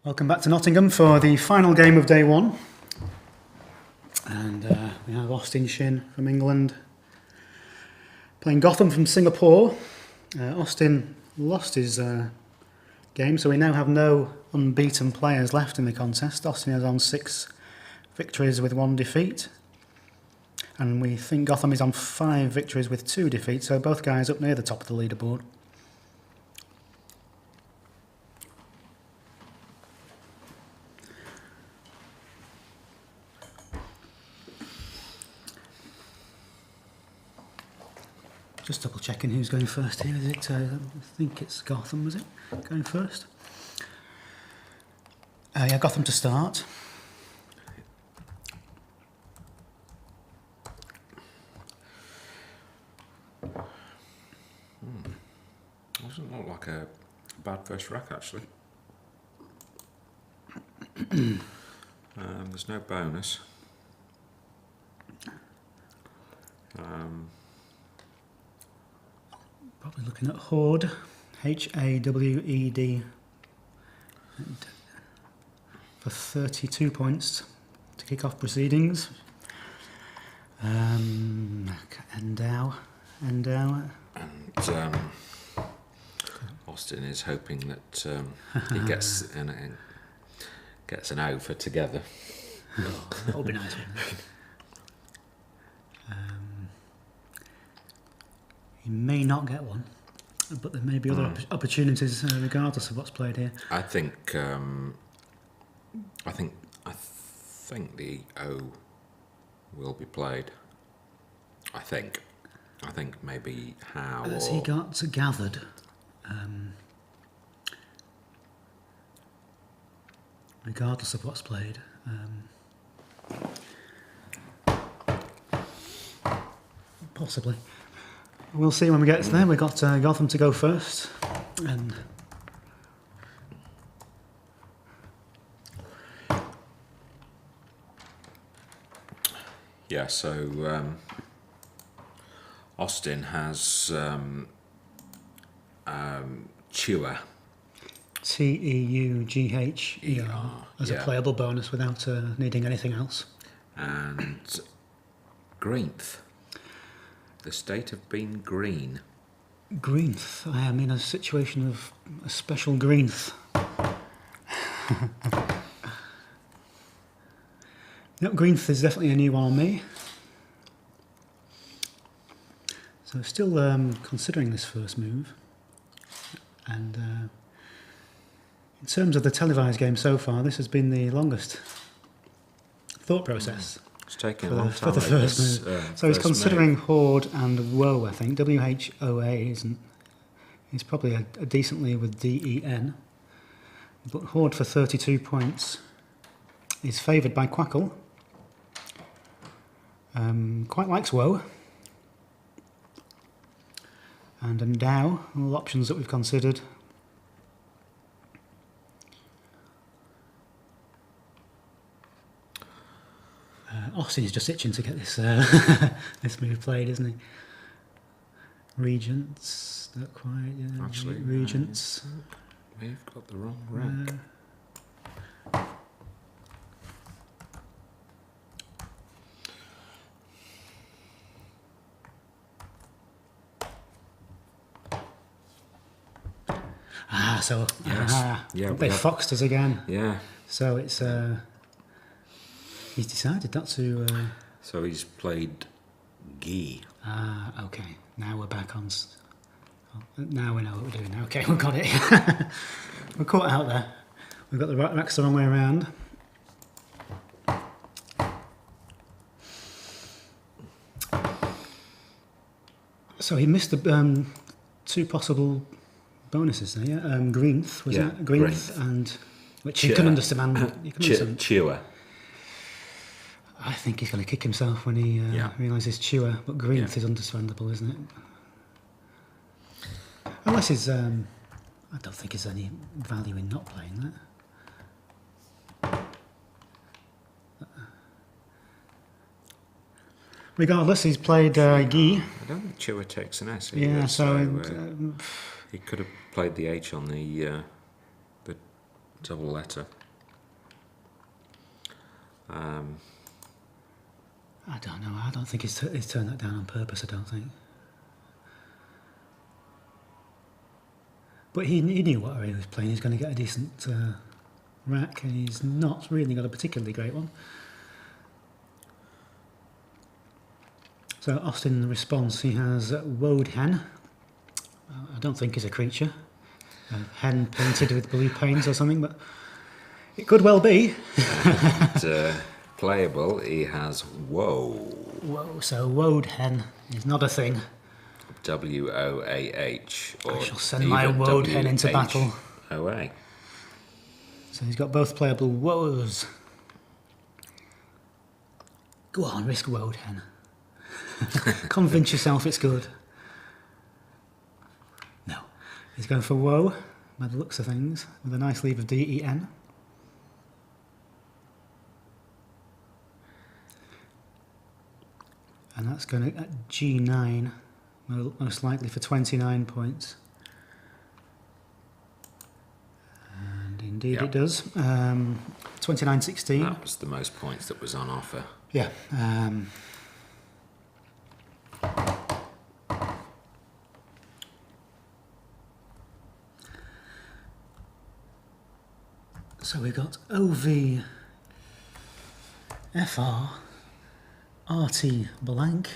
Welcome back to Nottingham for the final game of day one. And we have Shin from England playing Goutham from Singapore. Austin lost his game, so we now have no unbeaten players left in the contest. Austin is on 6 victories with 1 defeat. And we think Goutham is on 5 victories with 2 defeats, so both guys up near the top of the leaderboard. Just double checking who's going first here. Is it? I think it's Goutham, was it? Going first? Yeah, Goutham to start. Doesn't look like a bad first rack actually. There's no bonus. Probably looking at Horde, Hawed, for 32 points to kick off proceedings. Endow. And Austin is hoping that he gets an O for together. Oh, that would be nice, wouldn't it? He may not get one, but there may be other opportunities regardless of what's played here. I think the O will be played. I think maybe how. Has he got gathered? Regardless of what's played. Possibly. We'll see when we get there. We've got Goutham to go first. And yeah, so Austin has Chewer. Teugher as a playable bonus without needing anything else. And Greenth. The state of being green. Greenth. I am in a situation of a special Greenth. Yep, Greenth is definitely a new one on me. So still considering this first move. And in terms of the televised game so far, this has been the longest thought process. It's taking a long time for the first move. So he's considering Horde and Woe, I think. WHOA isn't. He's probably a decently with DEN. But Horde for 32 points is favoured by Quackle. Quite likes Woe. And Endow, all options that we've considered. Austin is just itching to get this this move played, isn't he? Regents, not quite. Yeah. Actually, Regents. We've got the wrong rank. So yes. they foxed us again. Yeah. So it's he's decided not to. So he's played Gee. Okay. Now we're back on. Now we know what we're doing. Okay, we've got it. We're caught out there. We've got the racks the wrong way around. So he missed the 2 possible bonuses there. Yeah, Greenth was that Greenth and which you can understand. Chewer. I think he's going to kick himself when he realises Chewer, but Greenth is understandable, isn't it? Unless he's, I don't think there's any value in not playing that. Regardless, he's played Guy. I don't think Chewer takes an S. Yeah, so he could have played the H on the double letter. I don't know. I don't think he's turned that down on purpose. I don't think. But he knew what he was playing. He's going to get a decent rack, and he's not really got a particularly great one. So Austin, in response, he has woad hen. I don't think he's a creature. A hen painted with blue paint or something, but it could well be. And, playable, he has whoa. Whoa, so woad hen is not a thing. WOAH. Or I shall send my woad hen into battle. OA. So he's got both playable woes. Go on, risk woad hen. Convince yourself it's good. No. He's going for woe, by the looks of things, with a nice leave of DEN. And that's going to at G9, most likely for 29 points. And indeed it does. 29.16. That was the most points that was on offer. Yeah. So we've got OV, FR, RT blank.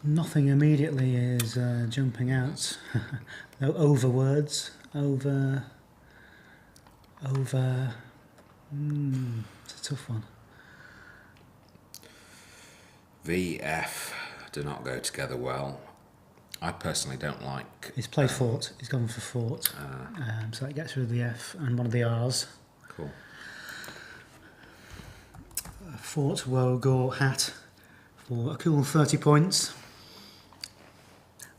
Nothing immediately is jumping out. No over words. Over. It's a tough one. VF do not go together well. I personally don't like... He's played fort. He's gone for fort. So that gets rid of the F and one of the R's. Cool. Fort, woe, gore, hat for a cool 30 points.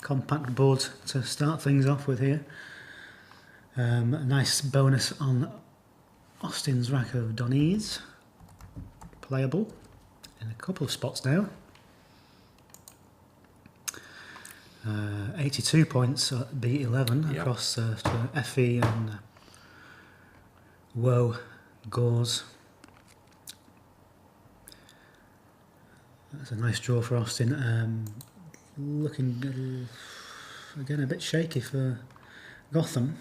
Compact board to start things off with here. A nice bonus on Austin's rack of Donnies. Playable in a couple of spots now. 82 points at B11 across to FE and woe, gores. That's a nice draw for Austin. Looking again a bit shaky for Goutham,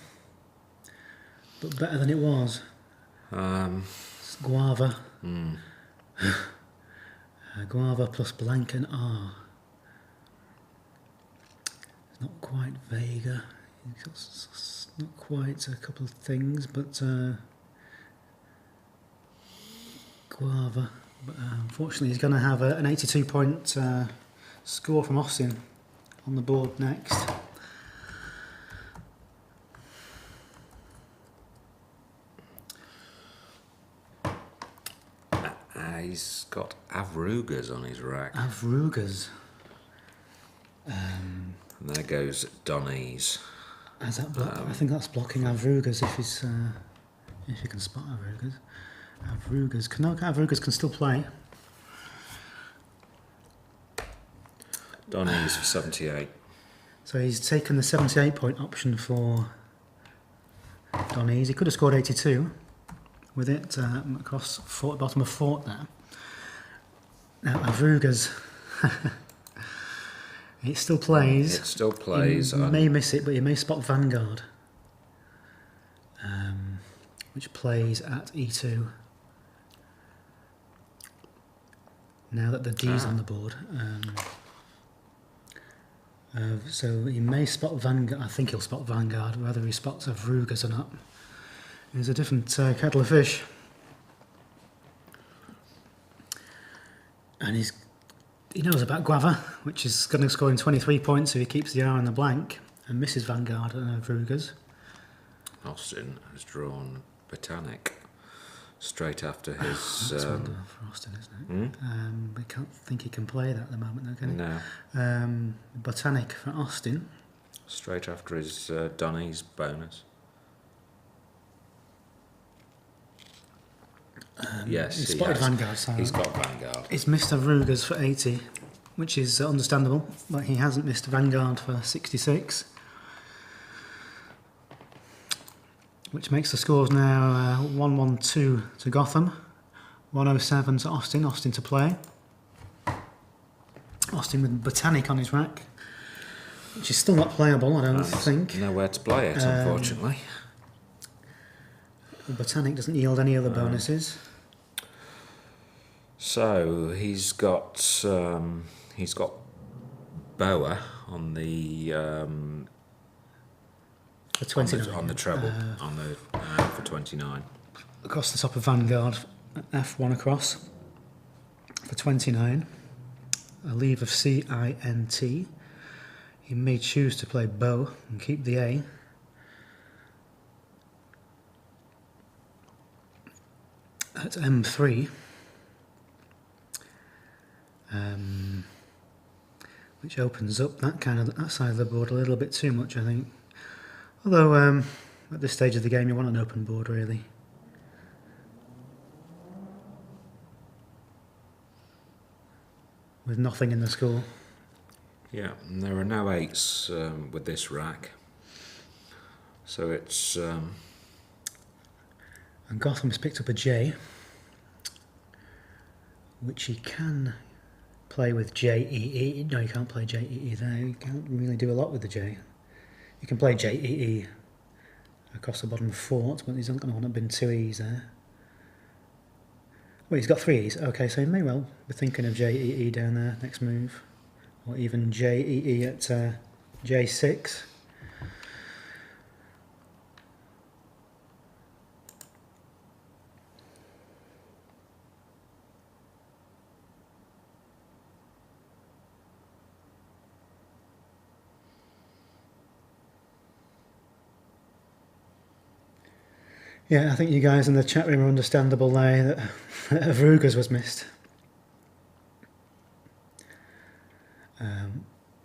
but better than it was. It's Guava. Guava plus blank and R. It's not quite Vega. It's not quite a couple of things, but Guava. But unfortunately, he's going to have an 82-point score from Austin on the board next. He's got Avrugas on his rack. Avrugas. And there goes Donnies. Is that I think that's blocking Avrugas if you can spot Avrugas. Avrugas can still play. Donnies for 78. So he's taken the 78-point option for Donnies. He could have scored 82 with it across bottom of fort there. Now Avrugas, it still plays. It still plays. You may miss it, but you may spot Vanguard, which plays at E2. Now that the D's on the board. So he may spot Vanguard. I think he'll spot Vanguard. Whether he spots Avrugas or not is a different kettle of fish. And he knows about Guava, which is going to score him 23 points if he keeps the R in the blank and misses Vanguard and Avrugas. Austin has drawn Botanic straight after his... That's wonderful for Austin, isn't it? We can't think he can play that at the moment, though, can he? No. Botanic for Austin. Straight after his Donnies bonus. Yes, he's spotted Vanguard. So he's got Vanguard. He's missed Avrugas for 80, which is understandable, but he hasn't missed Vanguard for 66. which makes the scores now 1-1-2 to Goutham, 107 to Austin. Austin to play. Austin with Botanic on his rack, which is still not playable, I don't think. Nowhere to play it, unfortunately. Botanic doesn't yield any other bonuses. So he's got Boa on the For 29. on the treble for 29. Across the top of Vanguard, F1 across for 29. A leave of CINT. He may choose to play Bow and keep the A. At M3, which opens up that side of the board a little bit too much, I think. Although at this stage of the game, you want an open board, really. With nothing in the score. Yeah, and there are no 8s with this rack, so it's. And Gotham's picked up a J, which he can play with JEE. No, you can't play JEE there. You can't really do a lot with the J. You can play JEE across the bottom fort, but he's not going to want to bin 2 E's there. Well, he's got 3 E's. Okay, so he may well be thinking of JEE down there next move, or even JEE at J6. Yeah, I think you guys in the chat room are understandable there that Avrugas was missed.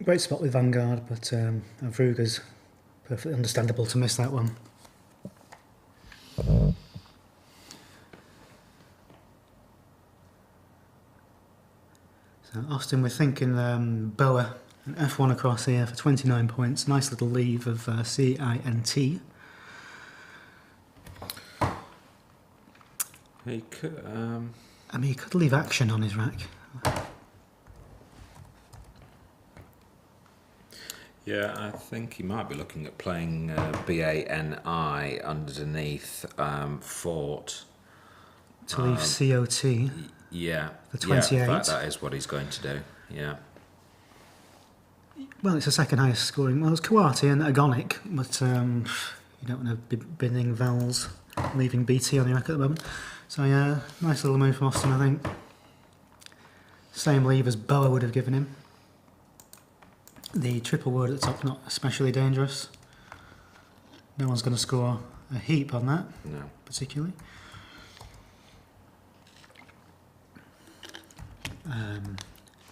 Great spot with Vanguard, but Avrugas perfectly understandable to miss that one. So Austin, we're thinking Boa and F1 across here for 29 points. Nice little leave of CINT. He could. I mean, he could leave action on his rack. Yeah, I think he might be looking at playing BANI underneath Fort. To leave COT. Yeah. For 28. Yeah, in fact, that is what he's going to do. Yeah. Well, it's the second highest scoring. Well, it's Kawati and Agonic, but you don't want to be binning Vals, leaving BT on your rack at the moment. So yeah, nice little move from Austin, I think. Same leave as Boa would have given him. The triple word at the top, not especially dangerous. No one's going to score a heap on that, No. particularly.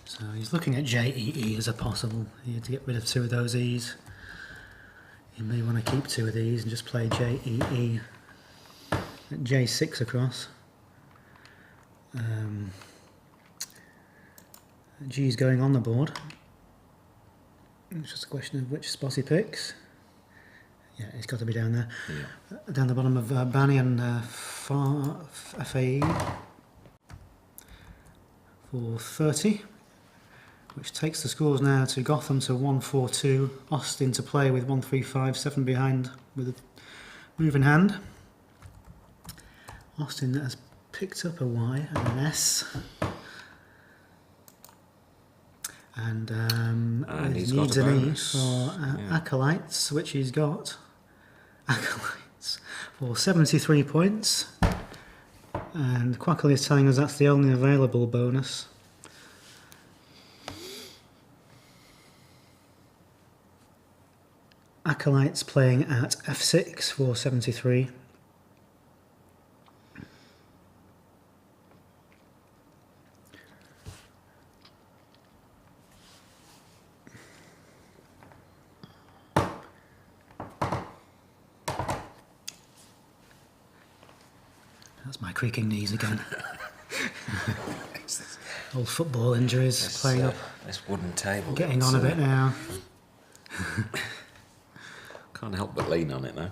So he's looking at JEE as a possible here to get rid of 2 of those E's. You may want to keep 2 of these and just play JEE at J6 across. G's going on the board. It's just a question of which spot he picks. Yeah, it's got to be down there. Yeah. Down the bottom of Bani and FAE for 30, which takes the scores now to Goutham to 1-4-2, Austin to play with 1-3-5, 7 behind with a move in hand. Austin has picked up a Y and an S. And he's he needs got a an E bonus. for Acolytes, which he's got. Acolytes for 73 points. And Quackle is telling us that's the only available bonus. Acolytes playing at F6 for 73. That's my creaking knees again. Old football injuries playing up. This wooden table. Getting on a bit now. Can't help but lean on it though.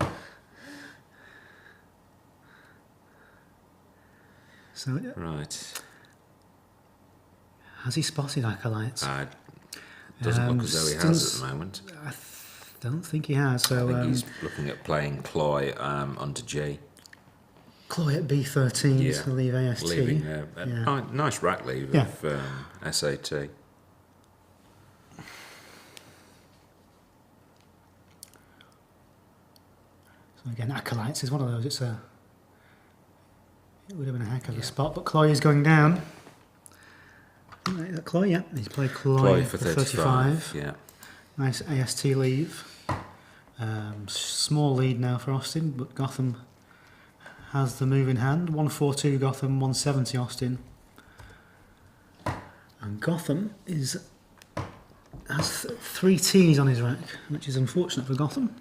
So Right. has he spotted Acolytes? Doesn't look as though he has at the moment. I don't think he has. So I think he's looking at playing Cloy under G. Chloe at B13 Yeah. to leave AST. Leaving a nice rack leave Yeah. of SAT. So again, Acolytes is one of those. It would have been a heck of a spot, but Chloe is going down. Chloe, yeah, he's played Chloe for for 35. Yeah. Nice AST leave. Small lead now for Austin, but Goutham has the move in hand. 142 Goutham, 170 Austin. And Goutham has 3 T's on his rack, which is unfortunate for Goutham.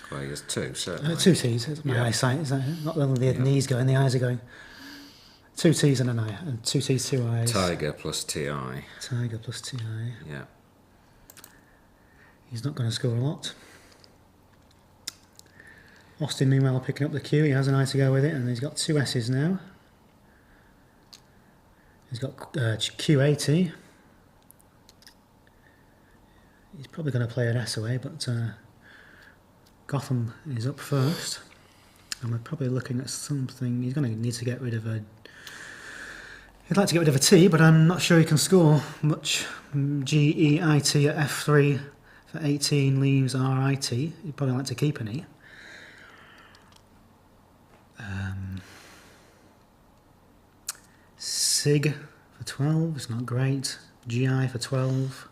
Well, he has 2, certainly. 2 T's. It's my eyesight. Is that it? Not only the knees going, the eyes are going. 2 T's and an eye, and 2 T's, 2 eyes. Tiger plus TI. Tiger plus TI. Yeah. He's not going to score a lot. Austin, meanwhile, picking up the Q. He has an eye to go with it, and he's got 2 S's now. He's got Q80. He's probably going to play an S away, but Goutham is up first. And we're probably looking at something. He's going to need to get rid of a... He'd like to get rid of a T, but I'm not sure he can score much. G-E-I-T at F3 for 18 leaves R-I-T. He'd probably like to keep an E. Sig for 12, it's not great. GI for 12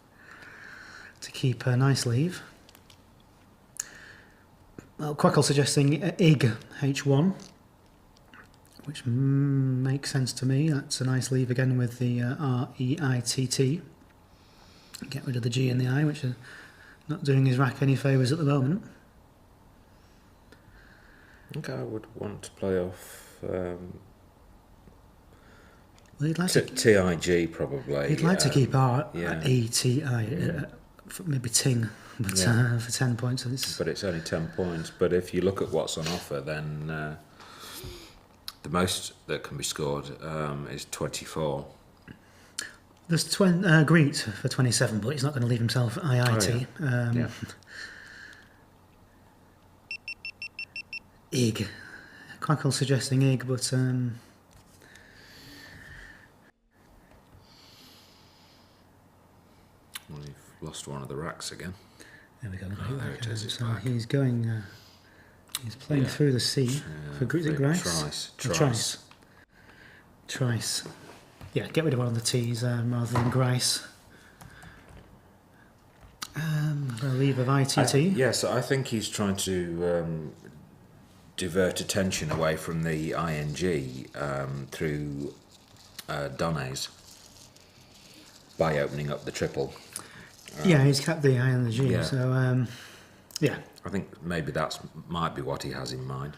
to keep a nice leave. Well, Quackle suggesting IG H1, which makes sense to me. That's a nice leave again with the R-E-I-T-T. Get rid of the G and the I, which are not doing his rack any favours at the moment. I think I would want to play off Well, he'd like to, TIG probably. he'd like to keep yeah. R-E-T-I, maybe Ting, but for 10 points. But it's only 10 points. But if you look at what's on offer, then the most that can be scored is 24. There's Greet for 27, but he's not going to leave himself IIT. Oh, yeah. Ig. Quackle suggesting Ig, but Well, you've lost one of the racks again. there we go. Oh, there it is, it's So back. he's going. He's playing through the C for Is it Grice? Trice. Trice. Yeah, get rid of one of the T's rather than Grice. A leave of ITT. Yes, I think he's trying to divert attention away from the ING through Donnays by opening up the triple. Yeah, he's kept the I and the G. Yeah. So, yeah. I think maybe that might be what he has in mind.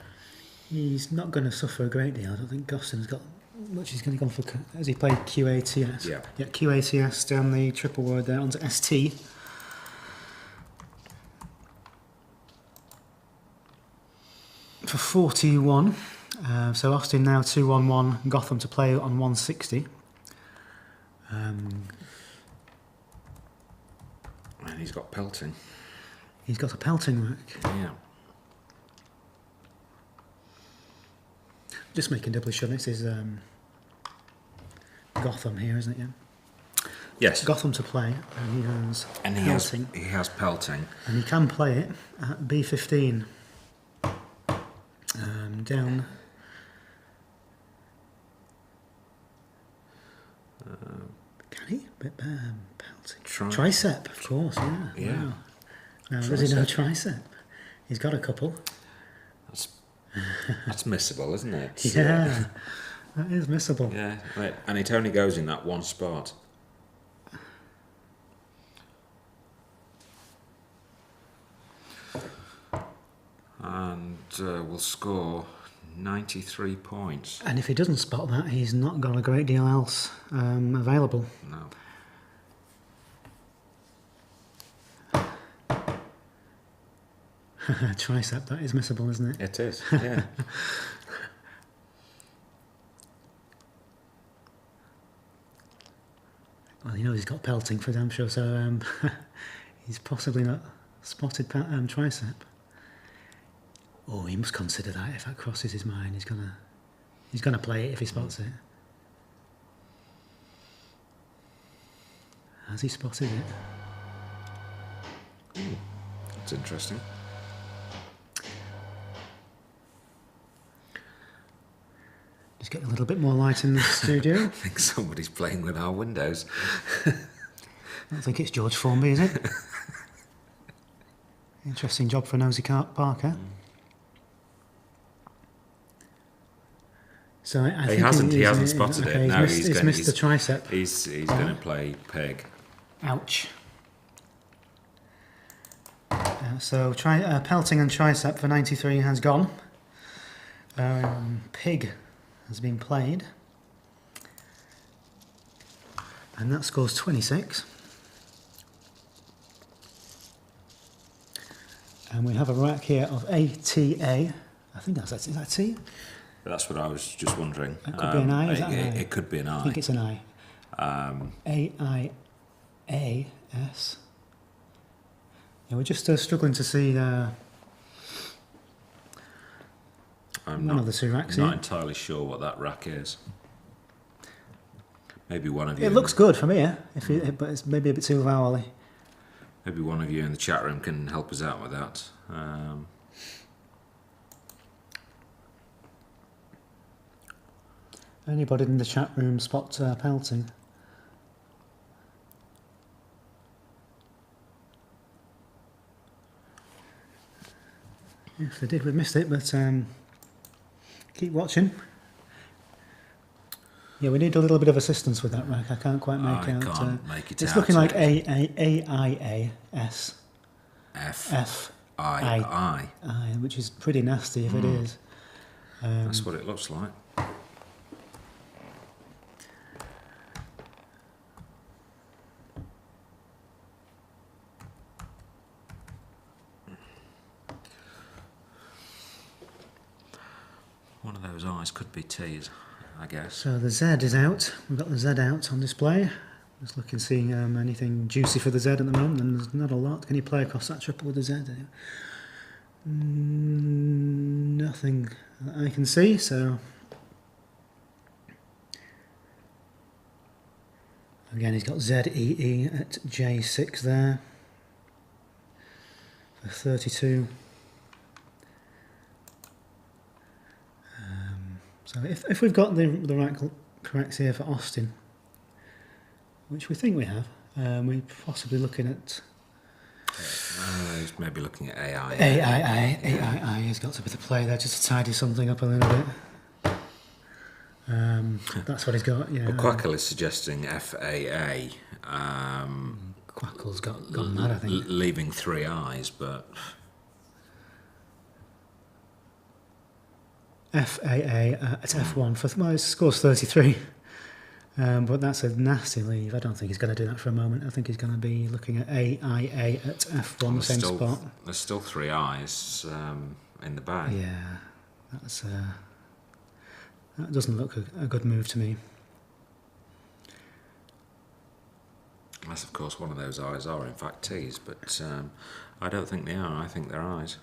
He's not going to suffer a great deal. I don't think Gosden's got much. He's going to go for. Has he played QATS? Yeah. Yeah, QATS down the triple word there onto ST. For 41. So Austin now 2-1-1. Goutham to play on 160. And he's got pelting. He's got a pelting rack. Yeah. Just making doubly sure this is Goutham here, isn't it? Yeah. Yes. Goutham to play, and he has pelting. He has pelting. And he can play it at B15. Down. Can he? Pelting. Tricep, of course, yeah. Yeah. Wow. Now, does he know tricep? He's got a couple. That's missable, isn't it? Yeah, that is missable. Yeah, right. And it only goes in that one spot. And will score 93 points. And if he doesn't spot that, he's not got a great deal else available. No. Tricep, that is missable, isn't it? It is, yeah. Well, you know he's got pelting for damn sure, so he's possibly not spotted tricep. Oh, he must consider that. If that crosses his mind, he's gonna play it if he spots it. Has he spotted it? Ooh, that's interesting. Just getting a little bit more light in the studio. I think somebody's playing with our windows. I don't think it's George Formby, is it? Interesting job for Nosy Parker. So I think he hasn't spotted it. No, he's missed the tricep. He's going to play peg. Ouch. So pelting and tricep for 93 has gone. Pig has been played. And that scores 26. And we have a rack here of ATA. I think is that T? That's what I was just wondering. It could be an I. Is that an I? It could be an I. I think it's an I. AIAS. Yeah, we're just struggling to see one of the two racks. I'm not entirely sure what that rack is. Maybe one of you. It looks good for me, but it's maybe a bit too vowely. Maybe one of you in the chat room can help us out with that. Anybody in the chat room spot pelting? If they did, we've missed it, but keep watching. Yeah, we need a little bit of assistance with that rack. I can't quite make out. Can't make it it's out. looking like AIAS. I, which is pretty nasty if it is. That's what it looks like. One of those eyes could be T's, I guess. So the Z is out. We've got the Z out on display. Just looking, seeing anything juicy for the Z at the moment, and there's not a lot. Can you play across that triple with the Z? Nothing that I can see, so... Again, he's got ZEE at J6 there. For 32. So if we've got the rack correct here for Austin, which we think we have, we're possibly looking at... he's maybe looking at AI. AII has got to be the play there, just to tidy something up a little bit. That's what he's got, yeah. Well, Quackle is suggesting FAA. Quackle's gone mad, I think. Leaving 3 eyes, but... FAA at F1 for it scores 33, but that's a nasty leave. I don't think he's going to do that for a moment. I think he's going to be looking at AIA at F1, same spot. There's still 3 eyes in the bag. Yeah, that doesn't look a good move to me. Unless, of course, one of those eyes are in fact T's, but I don't think they are. I think they're eyes.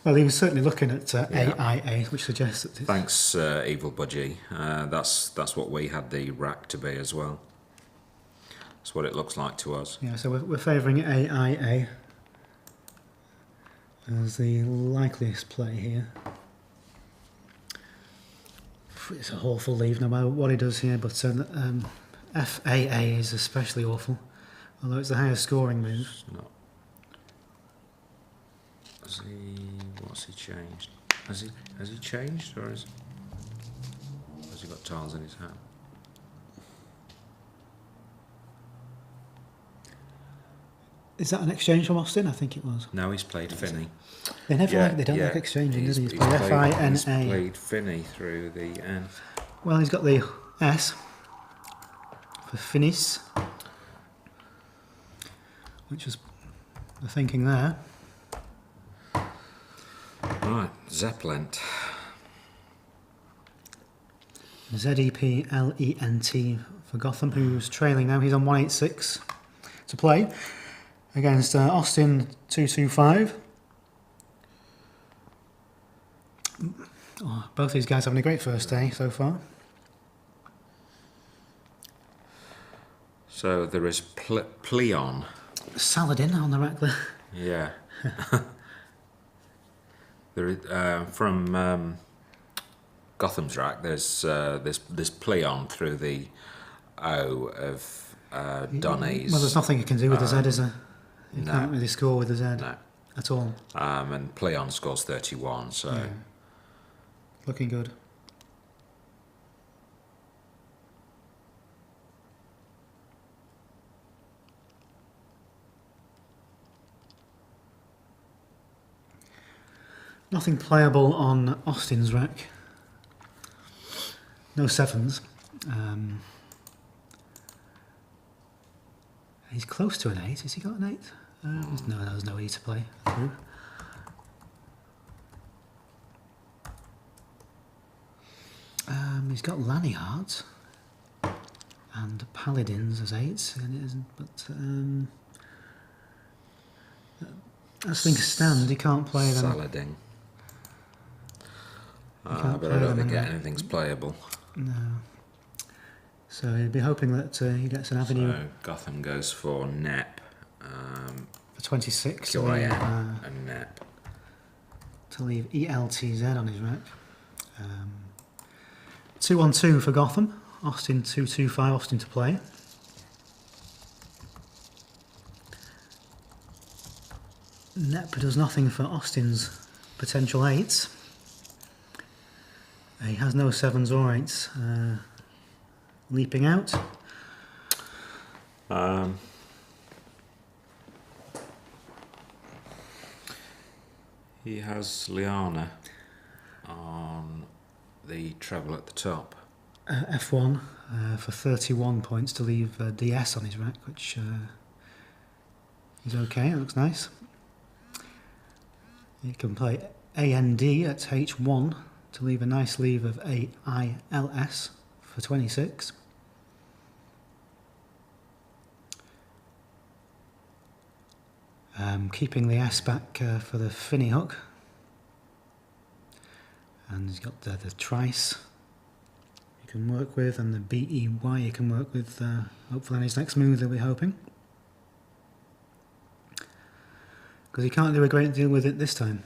Well, he was certainly looking at AIA, which suggests that... Thanks, Evil Budgie. That's what we had the rack to be as well. That's what it looks like to us. Yeah, so we're favouring AIA as the likeliest play here. It's an awful leave no matter what he does here, but FAA is especially awful, although it's the highest scoring move. What's he changed? Has he changed, or has he got tiles in his hand? Is that an exchange from Austin? I think it was. No, he's played Finney. They never they don't like exchanging, do they? He's played FINA. He's played Finney through the N. Well, he's got the S for Finis, which was the thinking there. Right, Zeppelin. ZEPLENT for Goutham, who's trailing now. He's on 186 to play against Austin 225. Oh, both these guys having a great first day so far. So there is Pleon. Saladin on the rack there. Yeah. There is, from Gotham's rack, there's Pleon through the O of Donny's. Well, there's nothing you can do with the Z, is there? You No. can't really score with the Z No. at all. And Pleon scores 31, so... Yeah. Looking good. Nothing playable on Austin's rack. No sevens. He's close to an 8. Has he got an 8? No, there's no E to play through. He's got Lanyards and Paladins as 8s, and it isn't, but as things stand, he can't play them. Saladin. can't But play I don't them think anyway. anything's playable. No. So he'd be hoping that he gets an avenue So Gotham goes for Nep, for 26 to QIM and Nep. leave ELTZ on his rack. 2-1-2 for Goutham. Austin 2-2-5, Austin to play. Nep does nothing for Austin's potential 8s. He has no 7s or 8s. Leaping out. He has Liana on the treble at the top. F1 for 31 points to leave DS on his rack, which is okay, it looks nice. He can play AND at H1 to leave a nice leave of AILS for 26. Keeping the S back for the Finny hook. And he's got the trice you can work with, and the BEY you can work with, hopefully on his next move, they'll be hoping. Because he can't do a great deal with it this time.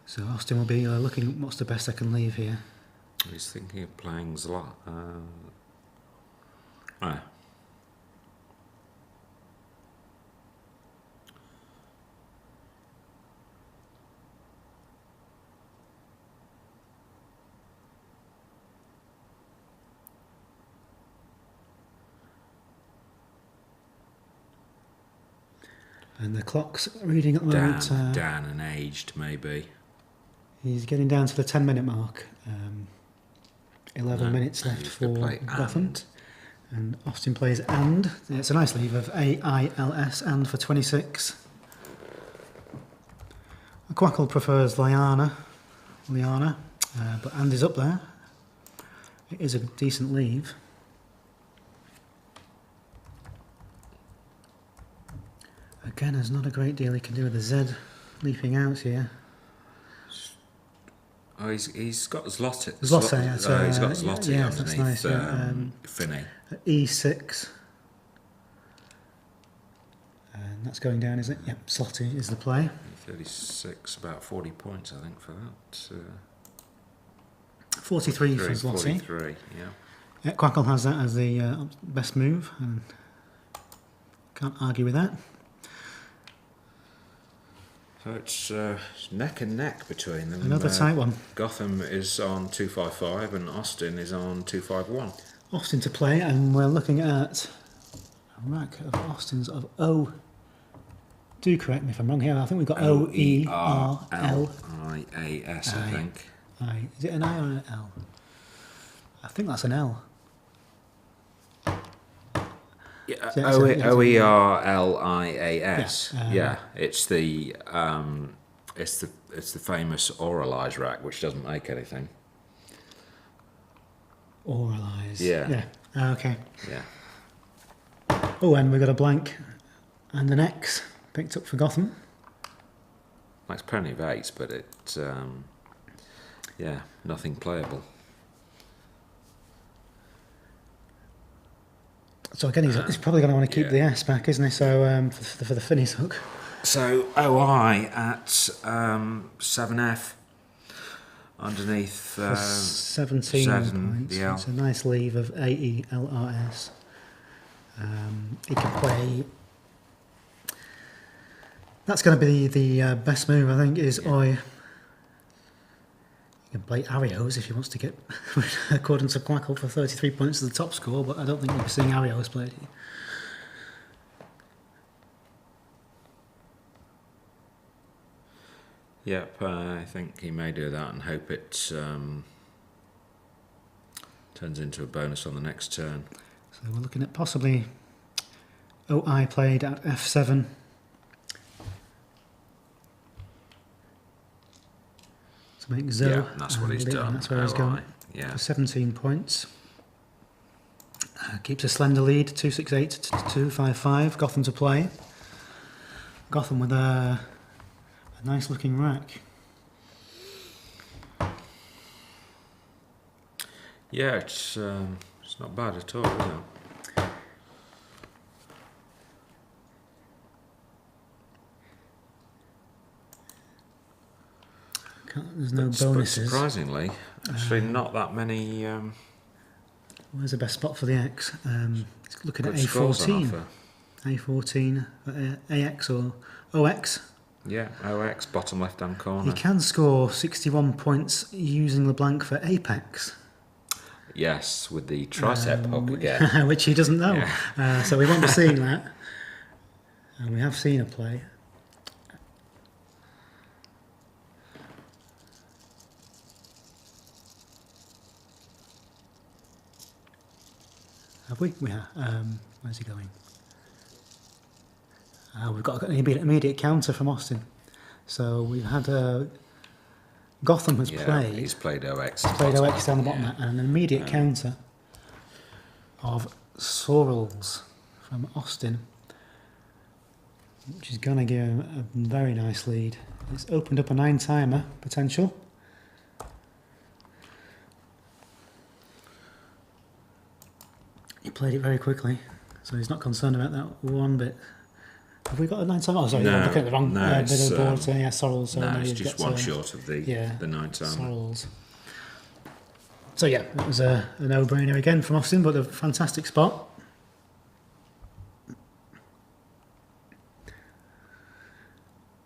So Austin will be looking at what's the best I can leave here. He's thinking of playing Zlot. And the clock's reading at the moment. Dan and aged, maybe. He's getting down to the 10-minute mark. 11 minutes left He's for gonna play Goutham. And Austin plays and. It's a nice leave of AILS and for 26. Quackle prefers Liana, but and is up there. It is a decent leave. Again, there's not a great deal he can do with the Z leaping out here. Oh, he's got Zlot. Zloty, yeah, He's got Zloty yeah, underneath that's nice, yeah. Finney. E6. And that's going down, is it? Yep, Zloty is the play. 36, about 40 points, I think, for that. 43 for Zloty. 43, yeah. Yeah, Quackle has that as the best move, and can't argue with that. So it's neck and neck between them. Another tight one. Goutham is on 255 and Austin is on 251. Austin to play, and we're looking at a rack of Austin's of O. Do correct me if I'm wrong here. I think we've got OERL. IAS, I think. I. Is it an I or an L? I think that's an L. Yeah, So, yeah, Oerlias. Yeah, Yeah, it's the famous Oralize rack, which doesn't make anything. Oralize. Yeah. Yeah. Okay. Yeah. Oh, and we got a blank and an X picked up for Goutham. Makes plenty of eights, but nothing playable. So again, he's probably going to want to keep the S back, isn't he? So for the Finnies hook. So OI at 7F underneath For 17 points. the L. It's a nice leave of AELRS. He can play. That's going to be the best move, I think, is Oi. He can play Arios if he wants to get, according to Quackle, for 33 points as the top score, but I don't think we'll be seeing Arios played. Yep, I think he may do that and hope it turns into a bonus on the next turn. So we're looking at possibly OI played at F7. To make Zo. Yeah, that's what he's done. That's where he's OI. going. Yeah. For 17 points. Keeps a slender lead, 268 to 255. Goutham to play. Goutham with a nice looking rack. Yeah, it's not bad at all, is it? There's no But bonuses. surprisingly, actually not that many Where's the best spot for the X? It's looking at good scores on A14. offer. A14, AX or OX. Yeah, OX, bottom left-hand corner. You can score 61 points using the blank for Apex. Yes, with the tricep hook again. Which he doesn't know. Yeah. So we won't be seeing that. And we have seen a play. Have we? We have. Where's he going? We've got an immediate counter from Austin. So we've had Goutham has played. He's played OX. Played OX down the bottom there, and an immediate counter of Sorrels from Austin, which is going to give him a very nice lead. It's opened up a 9-timer potential. He played it very quickly, so he's not concerned about that one bit. Have we got a 9-timer? Oh, sorry, I'm looking at the wrong bit of the board. So yeah, Sorrels. So No, maybe it's he's just got one short of the 9-timer. Sorrels. So yeah, it was a no-brainer again from Austin, but a fantastic spot.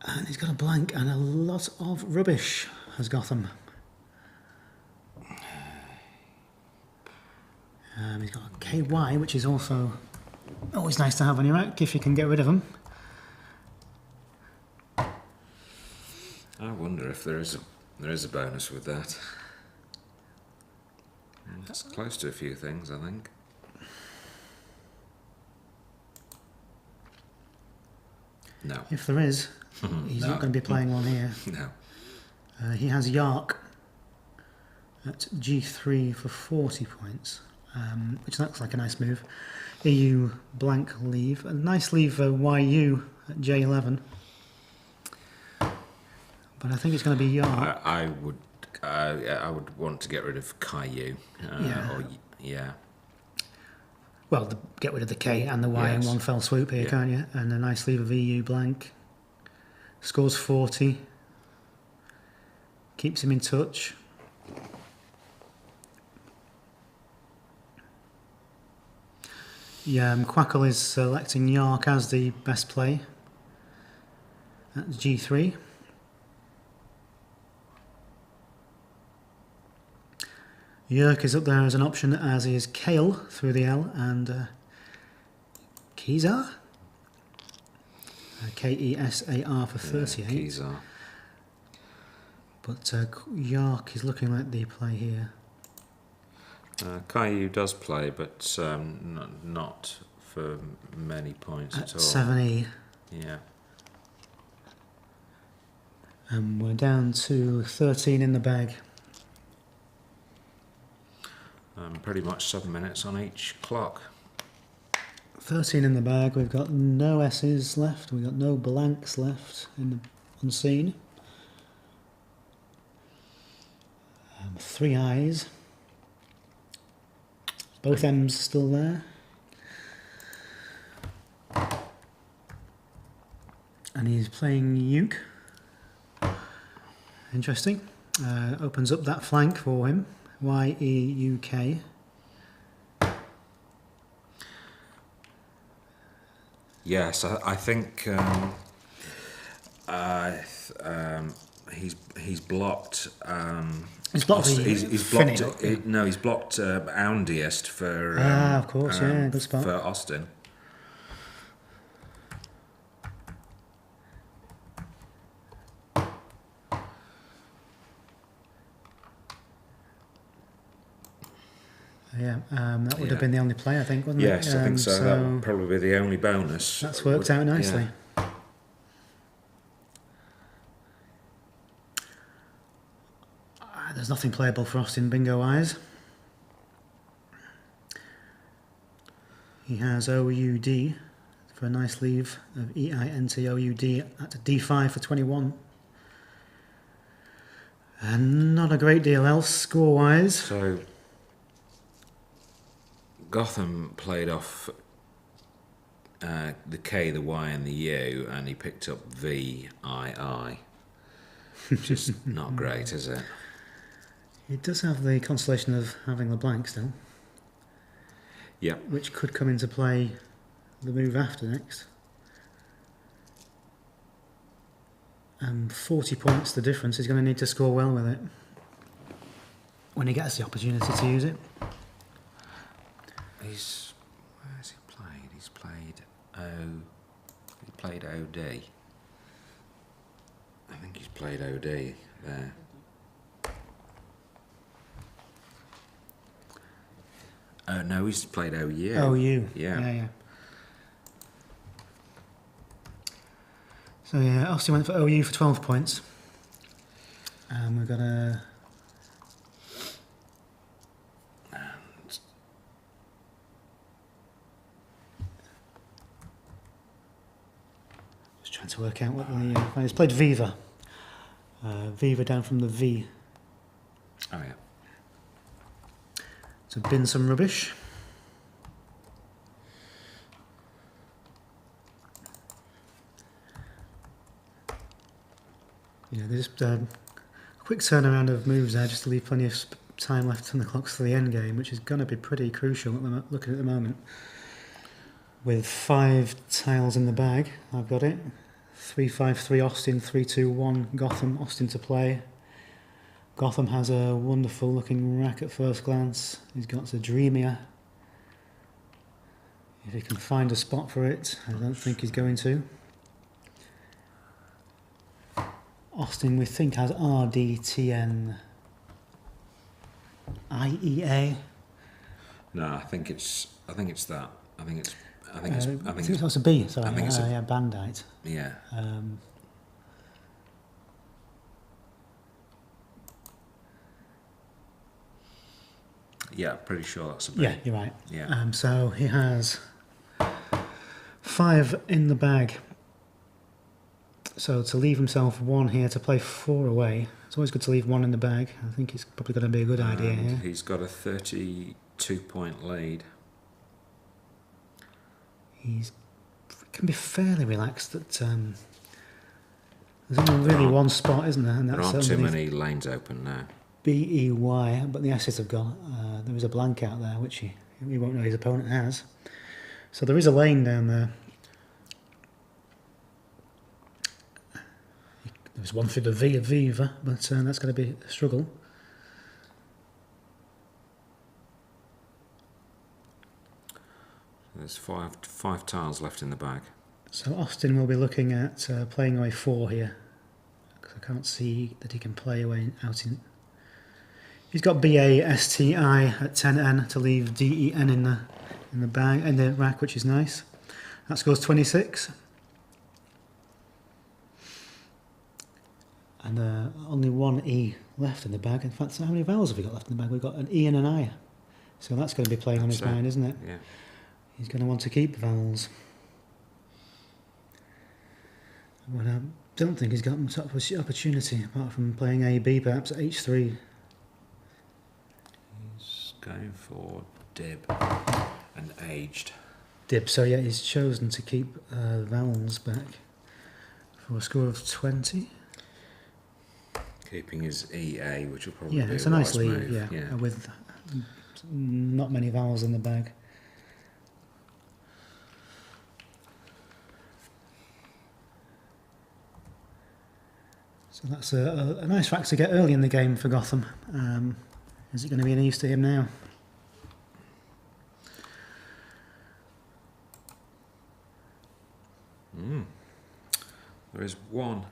And he's got a blank and a lot of rubbish, has Goutham. He's got a KY, which is also always nice to have on your rack if you can get rid of them. I wonder if there is a bonus with that. It's close to a few things, I think. No. If there is, he's not going to be playing one here. No. He has Yark at G3 for 40 points, which looks like a nice move. EU blank leave, a nice leave for YU at J11. But I think it's going to be Yark. I would want to get rid of Caillou. Yeah. Well, get rid of the K and the Y in one fell swoop here, can't you? And a nice leave of EU blank. Scores 40. Keeps him in touch. Yeah, Quackle is selecting Yark as the best play at G3. Yerk is up there as an option, as is Kale through the L, and Kesar? Kesar for 38. Kesar. But Yark is looking like the play here. Caillou does play, but not for many points at all. 7E. Yeah. And we're down to 13 in the bag. Pretty much 7 minutes on each clock. 13 in the bag. We've got no S's left. We've got no blanks left in the unseen. 3 I's. Both M's still there. And he's playing uke. Interesting. Opens up that flank for him. Y-E-U-K. Yes, I think he's blocked. He's blocked. He's blocked. No, he's blocked Oundiest for. Of course, yeah, good spot for Austin. Yeah, that would have been the only play, I think, wouldn't it? Yes, I think so. That would probably be the only bonus. That's worked out nicely. Yeah. There's nothing playable for Austin bingo-wise. He has OUD for a nice leave of EINTOUD at D5 for 21. And not a great deal else score-wise. So Goutham played off the K, the Y and the U, and he picked up VII, which is not great, is it? It does have the consolation of having the blank still. Yep. Which could come into play the move after next. And 40 points the difference. He's going to need to score well with it when he gets the opportunity to use it. Where has he played? He's played he played OD. I think he's played OD there. No, he's played OU. OU. Yeah. Yeah. So yeah, Austin went for OU for 12 points. And we've got a... Just trying to work out what the... he's played Viva. Viva down from the V. Oh yeah. To bin some rubbish. Yeah, there's just a quick turnaround of moves there just to leave plenty of time left on the clocks for the end game, which is going to be pretty crucial looking at the moment. With 5 tiles in the bag, I've got it. 3-5-3 Austin, 3-2-1 Goutham, Austin to play. Goutham has a wonderful looking rack at first glance. He's got a dreamier. If he can find a spot for it, I don't think he's going to. Austin, we think, has RDTN IEA. No, I think it's that. I think it's a B. Sorry, I think it's yeah, Bandite. Yeah. Yeah, pretty sure that's a B. Yeah, you're right. Yeah. So he has 5 in the bag. So to leave himself 1 here to play 4 away, it's always good to leave 1 in the bag. I think it's probably going to be a good idea here. He's got a 32-point lead. He can be fairly relaxed that there's only really one spot, isn't there? And There aren't too many lanes open now. BEY, but the S's have gone. There is a blank out there, which he won't know his opponent has. So there is a lane down there. There's one through the V of Viva, but that's going to be a struggle. There's five tiles left in the bag. So Austin will be looking at playing away 4 here, because I can't see that he can play away out in... He's got BASTI at 10N to leave DEN in in the bag, in the rack, which is nice. That scores 26. And only one E left in the bag. In fact, how many vowels have we got left in the bag? We've got an E and an I. So that's going to be playing on his mind, isn't it? Yeah. He's going to want to keep the vowels. Well, I don't think he's got much opportunity, apart from playing A, B, perhaps at H3. He's going for dib and aged. Dib, so yeah, he's chosen to keep the vowels back for a score of 20. Keeping his EA, which will probably Yeah, be it's a a nice wise lead, move. yeah, with not many vowels in the bag. So that's a nice fact to get early in the game for Goutham. Is it going to be any use to him now? There is one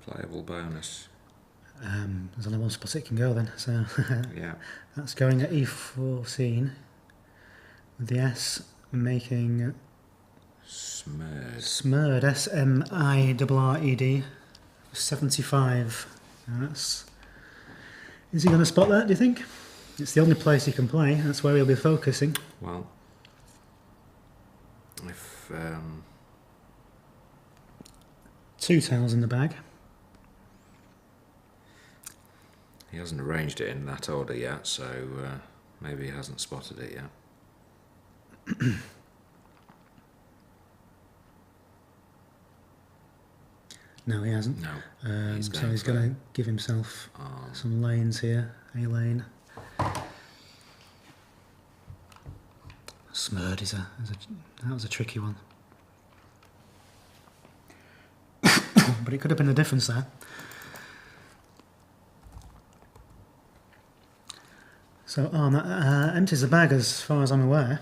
playable bonus. There's only one spot it can go then, so Yeah. that's going at E14 with the S making Smurd. Smurd, S-M-I-R-R-E-D, 75. Is he going to spot that, do you think? It's the only place he can play, that's where he'll be focusing. Well, if 2 tails in the bag. he hasn't arranged it in that order yet, so maybe he hasn't spotted it yet. No, he hasn't. No. So he's going to give himself some lanes here. A lane. Smurd is that was a tricky one. But it could have been a difference there. So that empties the bag as far as I'm aware.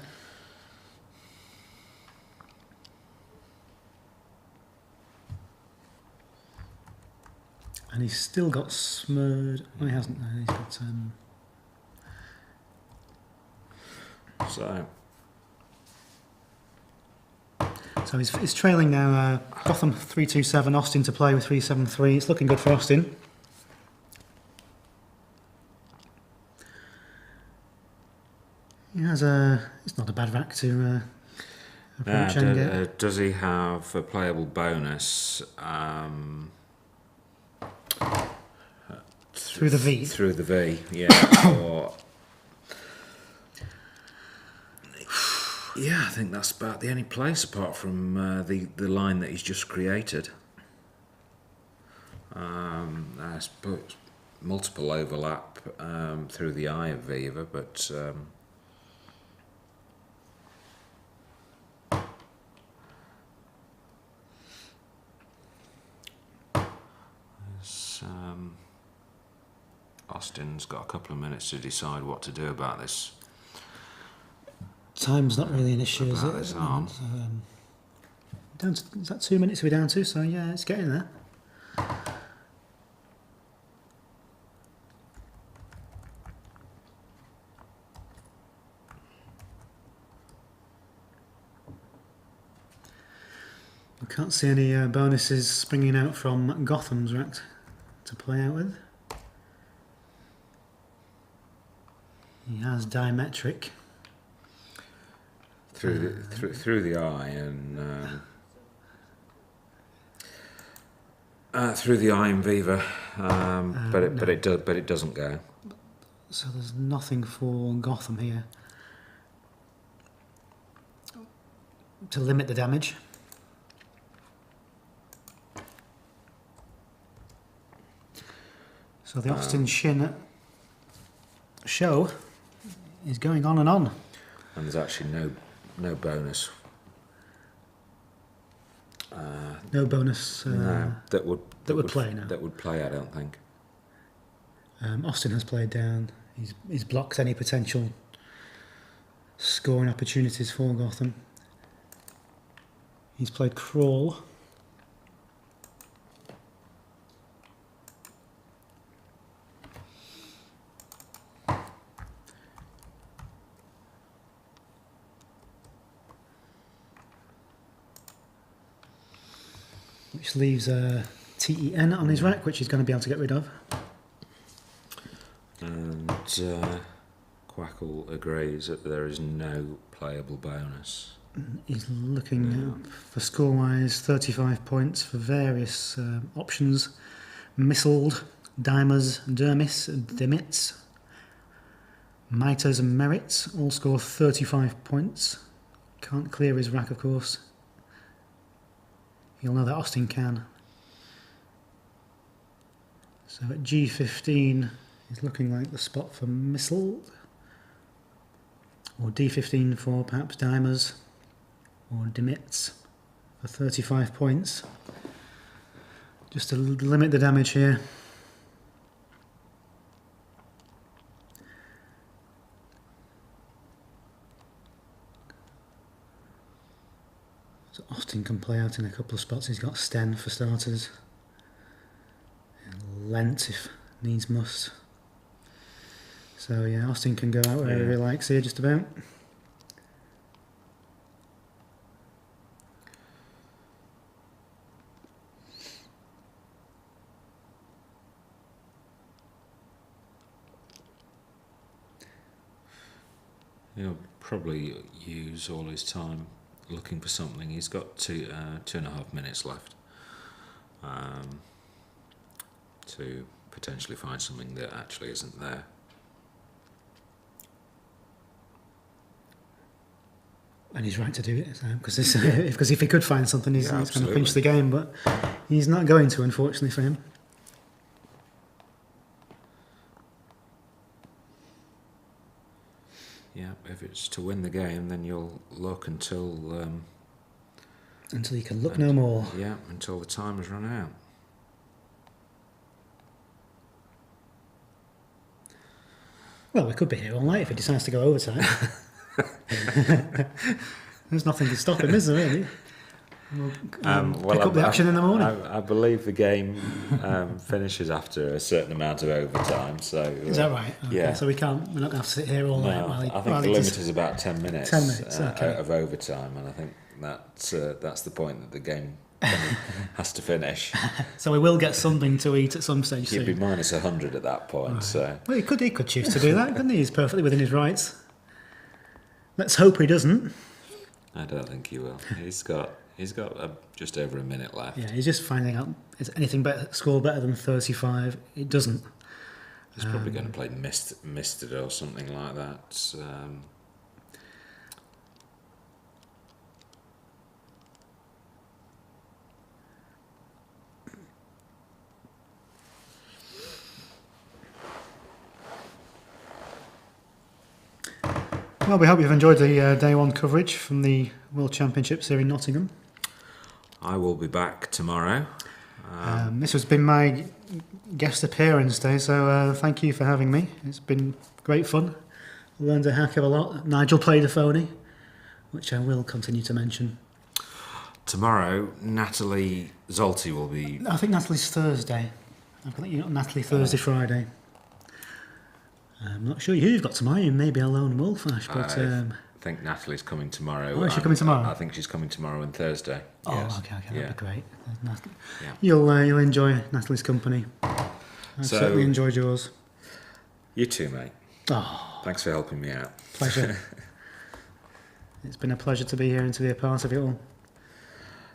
And he's still got Smurd. Oh, he hasn't. He's got. So he's trailing now. Goutham 3-2-7. Austin to play with 3-7-3. It's looking good for Austin. He has it's not a bad rack to approach and get. Does he have a playable bonus? Through the V? Through the V, yeah. Or, yeah, I think that's about the only place apart from the line that he's just created. I suppose multiple overlap through the eye of Viva, but Austin's got a couple of minutes to decide what to do about this. Time's not really an issue, is it? About this arm. Down to, is that 2 minutes we're down to? So yeah, it's getting there. I can't see any bonuses springing out from Gotham's rack to play out with. He has diametric. Through the eye and through the eye in Viva, but it doesn't go. So there's nothing for Goutham here to limit the damage. So the Austin Shin show is going on and on. And there's actually no bonus. No bonus No, that would play now. That would play, I don't think. Austin has played down. He's blocked any potential scoring opportunities for Goutham. He's played crawl. which leaves TEN on his rack, which he's going to be able to get rid of. And Quackle agrees that there is no playable bonus. He's looking for score-wise 35 points for various options. Missled, Dimers, Dermis, Dimits, Miters and Merits all score 35 points. Can't clear his rack, of course. You'll know that Austin can. So at G15 is looking like the spot for Missled. Or D15 for perhaps Dimers. Or Dimits for 35 points. Just to limit the damage here. So Austin can play out in a couple of spots. He's got Sten for starters. And Lent if needs must. So yeah, Austin can go out wherever he likes here just about. He'll probably use all his time looking for something. He's got 2.5 minutes left to potentially find something that actually isn't there. And he's right to do it, because if he could find something, he's going to pinch the game, but he's not going to, unfortunately for him. Yeah, if it's to win the game, then you'll look until you can look no more. Yeah, until the time has run out. Well, we could be here all night if he decides to go overtime. There's nothing to stop him, is there, really? We'll pick up the action in the morning. I believe the game finishes after a certain amount of overtime. So is that right? Okay. Yeah. So we're not going to have to sit here all night. I think the limit is about 10 minutes. 10 minutes of overtime, and I think that's the point that the game has to finish. So we will get something to eat at some stage. He'd be soon. minus 100 at that point. Right. So well, he could choose to do that, couldn't he? He's perfectly within his rights. Let's hope he doesn't. I don't think he will. He's got just over a minute left. Yeah, he's just finding out is anything score better than 35. It doesn't. He's probably going to play Misted or something like that. Well, we hope you've enjoyed the day one coverage from the World Championships here in Nottingham. I will be back tomorrow. This has been my guest appearance day, so thank you for having me. It's been great fun. Learned a heck of a lot. Nigel played a phony, which I will continue to mention. Tomorrow, Natalie Zolti will be... I think Natalie's Thursday. I think you've got Natalie Thursday, Friday. I'm not sure who you've got tomorrow. You may be a lone wolf, Ash, but... I think Natalie's coming tomorrow. Oh, is she coming tomorrow? I think she's coming tomorrow and Thursday. Oh, yes. okay, that'd be great. Yeah. You'll enjoy Natalie's company. I've certainly enjoyed yours. You too, mate. Oh, thanks for helping me out. Pleasure. It's been a pleasure to be here and to be a part of it all.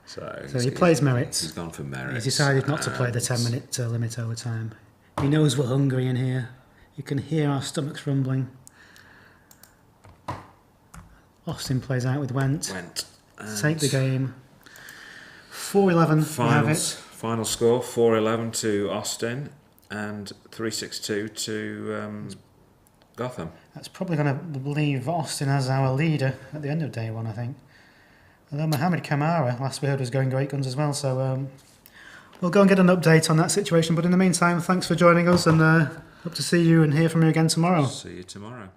So he plays merits. He's gone for merits. He's decided not to play the 10-minute limit overtime. He knows we're hungry in here. You can hear our stomachs rumbling. Austin plays out with Went. Take the game. 4-11. We have it. Final score 4-11 to Austin and 3-6-2 to Goutham. That's probably going to leave Austin as our leader at the end of day one, I think. Although Mohamed Kamara, last we heard, was going great guns as well. So we'll go and get an update on that situation. But in the meantime, thanks for joining us, and hope to see you and hear from you again tomorrow. See you tomorrow.